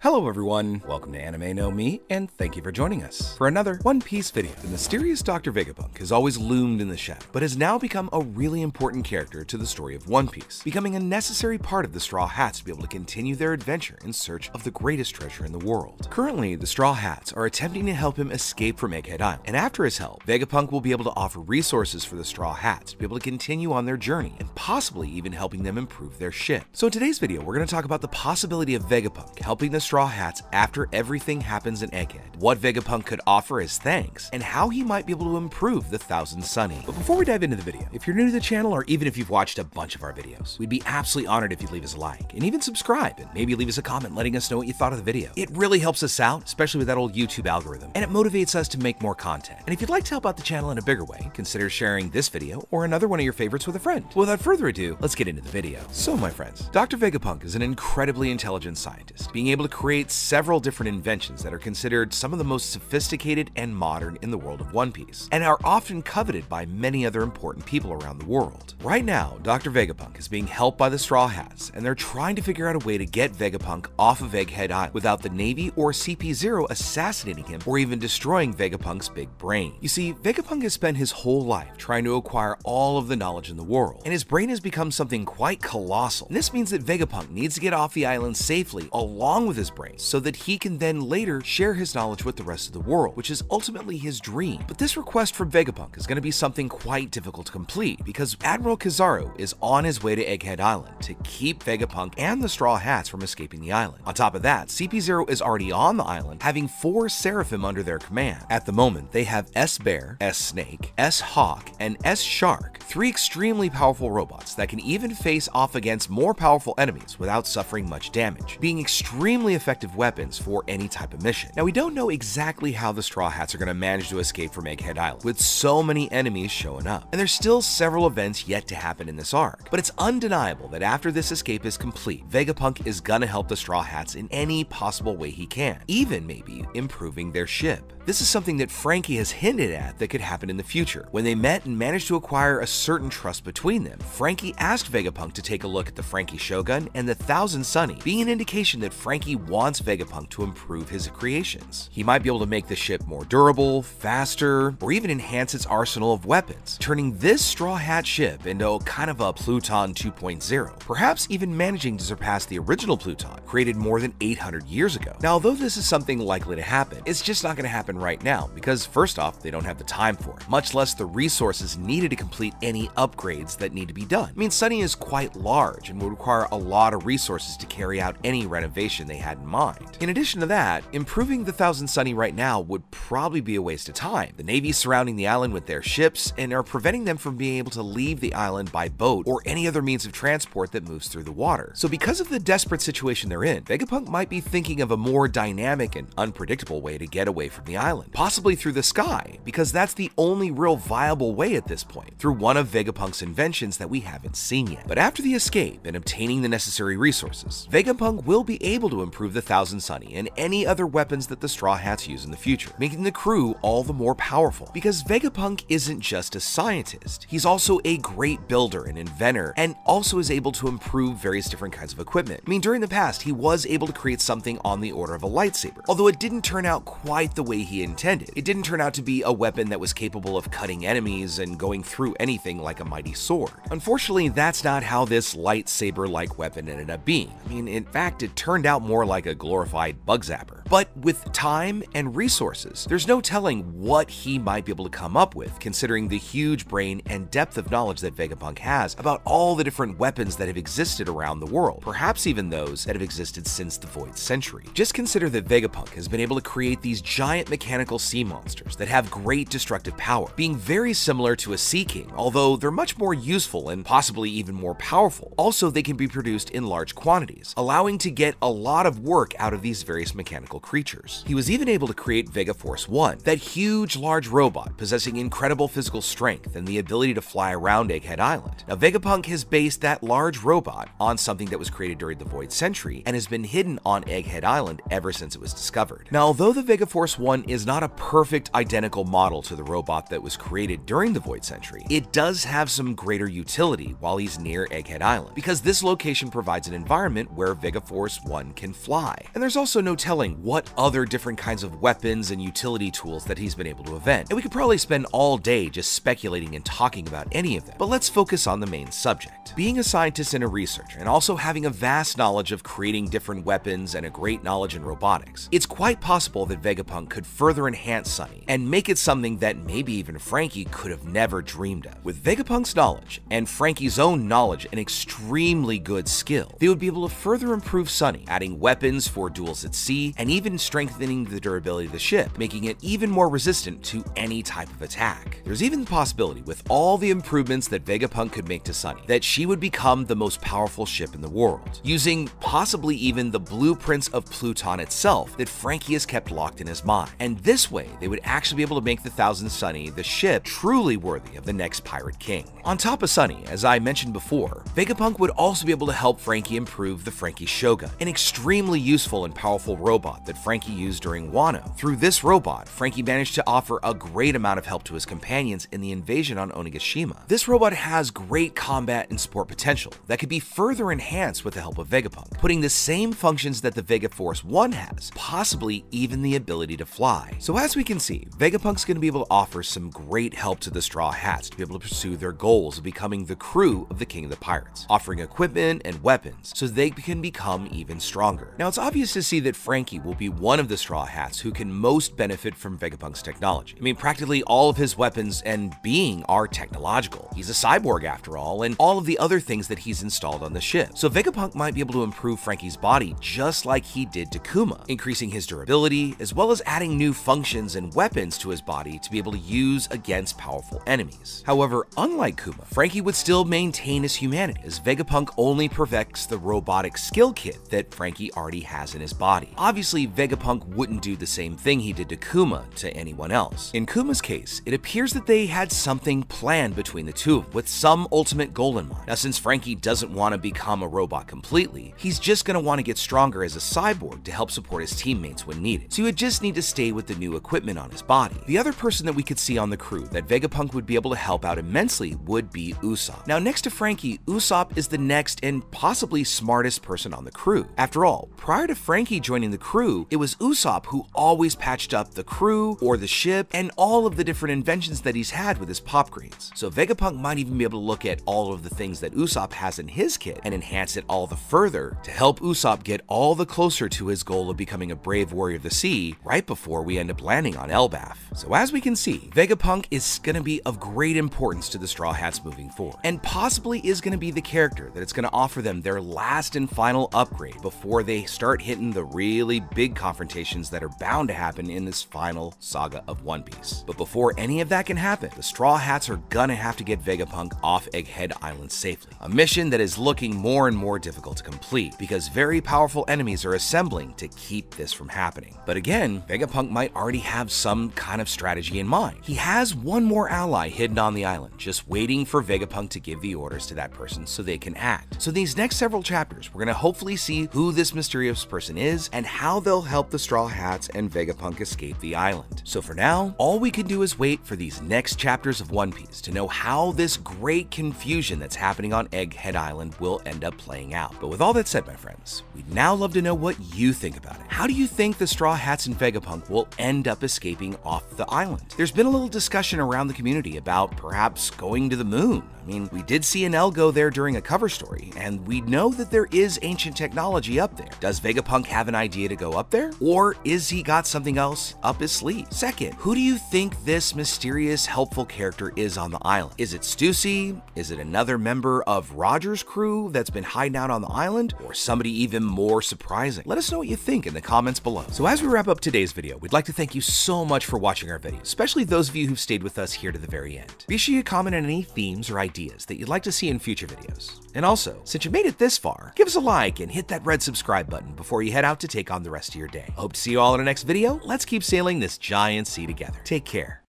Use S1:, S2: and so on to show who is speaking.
S1: Hello everyone, welcome to Anime No Me, and thank you for joining us for another One Piece video. The mysterious Dr. Vegapunk has always loomed in the shadow, but has now become a really important character to the story of One Piece, becoming a necessary part of the Straw Hats to be able to continue their adventure in search of the greatest treasure in the world. Currently, the Straw Hats are attempting to help him escape from Egghead Island, and after his help, Vegapunk will be able to offer resources for the Straw Hats to be able to continue on their journey, and possibly even helping them improve their ship. So in today's video, we're going to talk about the possibility of Vegapunk helping the Straw Hats after everything happens in Egghead, what Vegapunk could offer as thanks, and how he might be able to improve the Thousand Sunny. But before we dive into the video, if you're new to the channel or even if you've watched a bunch of our videos, we'd be absolutely honored if you'd leave us a like and even subscribe and maybe leave us a comment letting us know what you thought of the video. It really helps us out, especially with that old YouTube algorithm, and it motivates us to make more content. And if you'd like to help out the channel in a bigger way, consider sharing this video or another one of your favorites with a friend. Without further ado, let's get into the video. So my friends, Dr. Vegapunk is an incredibly intelligent scientist, being able to create several different inventions that are considered some of the most sophisticated and modern in the world of One Piece, and are often coveted by many other important people around the world. Right now, Dr. Vegapunk is being helped by the Straw Hats, and they're trying to figure out a way to get Vegapunk off of Egghead Island without the Navy or CP0 assassinating him or even destroying Vegapunk's big brain. You see, Vegapunk has spent his whole life trying to acquire all of the knowledge in the world, and his brain has become something quite colossal. And this means that Vegapunk needs to get off the island safely along with his brain so that he can then later share his knowledge with the rest of the world, which is ultimately his dream. But this request from Vegapunk is going to be something quite difficult to complete because Admiral Kizaru is on his way to Egghead Island to keep Vegapunk and the Straw Hats from escaping the island. On top of that, CP0 is already on the island, having 4 Seraphim under their command. At the moment, they have S-Bear, S-Snake, S-Hawk, and S-Shark, 3 extremely powerful robots that can even face off against more powerful enemies without suffering much damage, being extremely effective weapons for any type of mission. Now, we don't know exactly how the Straw Hats are going to manage to escape from Egghead Island, with so many enemies showing up, and there's still several events yet to happen in this arc, but it's undeniable that after this escape is complete, Vegapunk is gonna help the Straw Hats in any possible way he can, even maybe improving their ship. This is something that Frankie has hinted at that could happen in the future. When they met and managed to acquire a certain trust between them, Frankie asked Vegapunk to take a look at the Frankie Shogun and the Thousand Sunny, being an indication that Frankie wants Vegapunk to improve his creations. He might be able to make the ship more durable, faster, or even enhance its arsenal of weapons, turning this Straw Hat ship into kind of a Pluton 2.0, perhaps even managing to surpass the original Pluton, created more than 800 years ago. Now, although this is something likely to happen, it's just not going to happen right now because first off, they don't have the time for it, much less the resources needed to complete any upgrades that need to be done. I mean, Sunny is quite large and would require a lot of resources to carry out any renovation they had in mind. In addition to that, improving the Thousand Sunny right now would probably be a waste of time. The Navy's surrounding the island with their ships and are preventing them from being able to leave the island by boat or any other means of transport that moves through the water. So because of the desperate situation they're in, Vegapunk might be thinking of a more dynamic and unpredictable way to get away from the island, possibly through the sky, because that's the only real viable way at this point, through one of Vegapunk's inventions that we haven't seen yet. But after the escape and obtaining the necessary resources, Vegapunk will be able to improve the Thousand Sunny and any other weapons that the Straw Hats use in the future, making the crew all the more powerful. Because Vegapunk isn't just a scientist, he's also a great builder and inventor, and also is able to improve various different kinds of equipment. I mean, during the past, he was able to create something on the order of a lightsaber, although it didn't turn out quite the way he intended. It didn't turn out to be a weapon that was capable of cutting enemies and going through anything like a mighty sword. Unfortunately, that's not how this lightsaber-like weapon ended up being. I mean, in fact, it turned out more like a glorified bug zapper. But with time and resources, there's no telling what he might be able to come up with, considering the huge brain and depth of knowledge that Vegapunk has about all the different weapons that have existed around the world, perhaps even those that have existed since the Void Century. Just consider that Vegapunk has been able to create these giant mechanical sea monsters that have great destructive power, being very similar to a Sea King, although they're much more useful and possibly even more powerful. Also, they can be produced in large quantities, allowing to get a lot of work out of these various mechanical creatures. He was even able to create Vega Force 1, that huge large robot possessing incredible physical strength and the ability to fly around Egghead Island. Now, Vegapunk has based that large robot on something that was created during the Void Century and has been hidden on Egghead Island ever since it was discovered. Now, although the Vega Force 1 is not a perfect identical model to the robot that was created during the Void Century, it does have some greater utility while he's near Egghead Island, because this location provides an environment where Vega Force 1 can fly. fly. And there's also no telling what other different kinds of weapons and utility tools that he's been able to invent. And we could probably spend all day just speculating and talking about any of them. But let's focus on the main subject. Being a scientist and a researcher, and also having a vast knowledge of creating different weapons and a great knowledge in robotics, it's quite possible that Vegapunk could further enhance Sunny and make it something that maybe even Franky could have never dreamed of. With Vegapunk's knowledge and Franky's own knowledge and extremely good skill, they would be able to further improve Sunny, adding weapons for duels at sea and even strengthening the durability of the ship, making it even more resistant to any type of attack. There's even the possibility, with all the improvements that Vegapunk could make to Sunny, that she would become the most powerful ship in the world, using possibly even the blueprints of Pluton itself that Franky has kept locked in his mind. And this way, they would actually be able to make the Thousand Sunny, the ship, truly worthy of the next Pirate King. On top of Sunny, as I mentioned before, Vegapunk would also be able to help Franky improve the Franky Shogun, an extremely useful and powerful robot that Franky used during Wano. Through this robot, Franky managed to offer a great amount of help to his companions in the invasion on Onigashima. This robot has great combat and support potential that could be further enhanced with the help of Vegapunk, putting the same functions that the Vega Force 1 has, possibly even the ability to fly. So as we can see, Vegapunk's going to be able to offer some great help to the Straw Hats to be able to pursue their goals of becoming the crew of the King of the Pirates, offering equipment and weapons so they can become even stronger. Now it's obvious to see that Franky will be one of the Straw Hats who can most benefit from Vegapunk's technology. I mean, practically all of his weapons and being are technological. He's a cyborg after all, and all of the other things that he's installed on the ship. So Vegapunk might be able to improve Franky's body just like he did to Kuma, increasing his durability, as well as adding new functions and weapons to his body to be able to use against powerful enemies. However, unlike Kuma, Franky would still maintain his humanity, as Vegapunk only perfects the robotic skill kit that Franky already has in his body. Obviously, Vegapunk wouldn't do the same thing he did to Kuma to anyone else. In Kuma's case, it appears that they had something planned between the two of them, with some ultimate goal in mind. Now, since Franky doesn't want to become a robot completely, he's just going to want to get stronger as a cyborg to help support his teammates when needed. So he would just need to stay with the new equipment on his body. The other person that we could see on the crew that Vegapunk would be able to help out immensely would be Usopp. Now, next to Franky, Usopp is the next and possibly smartest person on the crew. After all, prior to Franky joining the crew, it was Usopp who always patched up the crew or the ship and all of the different inventions that he's had with his pop greens. So Vegapunk might even be able to look at all of the things that Usopp has in his kit and enhance it all the further to help Usopp get all the closer to his goal of becoming a brave warrior of the sea right before we end up landing on Elbaf. So as we can see, Vegapunk is going to be of great importance to the Straw Hats moving forward, and possibly is going to be the character that it's going to offer them their last and final upgrade before they start hitting the really big confrontations that are bound to happen in this final saga of One Piece. But before any of that can happen, the Straw Hats are gonna have to get Vegapunk off Egghead Island safely, a mission that is looking more and more difficult to complete because very powerful enemies are assembling to keep this from happening. But again, Vegapunk might already have some kind of strategy in mind. He has one more ally hidden on the island, just waiting for Vegapunk to give the orders to that person so they can act. So these next several chapters, we're gonna hopefully see who this mysterious person is and how they'll help the Straw Hats and Vegapunk escape the island. So for now, all we can do is wait for these next chapters of One Piece to know how this great confusion that's happening on Egghead Island will end up playing out. But with all that said, my friends, we'd now love to know what you think about it. How do you think the Straw Hats and Vegapunk will end up escaping off the island? There's been a little discussion around the community about perhaps going to the moon. I mean, we did see an L go there during a cover story, and we know that there is ancient technology up there. Does Vegapunk have an idea to go up there? Or is he got something else up his sleeve? Second, who do you think this mysterious, helpful character is on the island? Is it Stussy? Is it another member of Roger's crew that's been hiding out on the island? Or somebody even more surprising? Let us know what you think in the comments below. So as we wrap up today's video, we'd like to thank you so much for watching our video, especially those of you who've stayed with us here to the very end. Be sure you comment on any themes or ideas that you'd like to see in future videos. And also, since you made it this far, give us a like and hit that red subscribe button before you head out to take on the rest of your day. Hope to see you all in our next video. Let's keep sailing this giant sea together. Take care.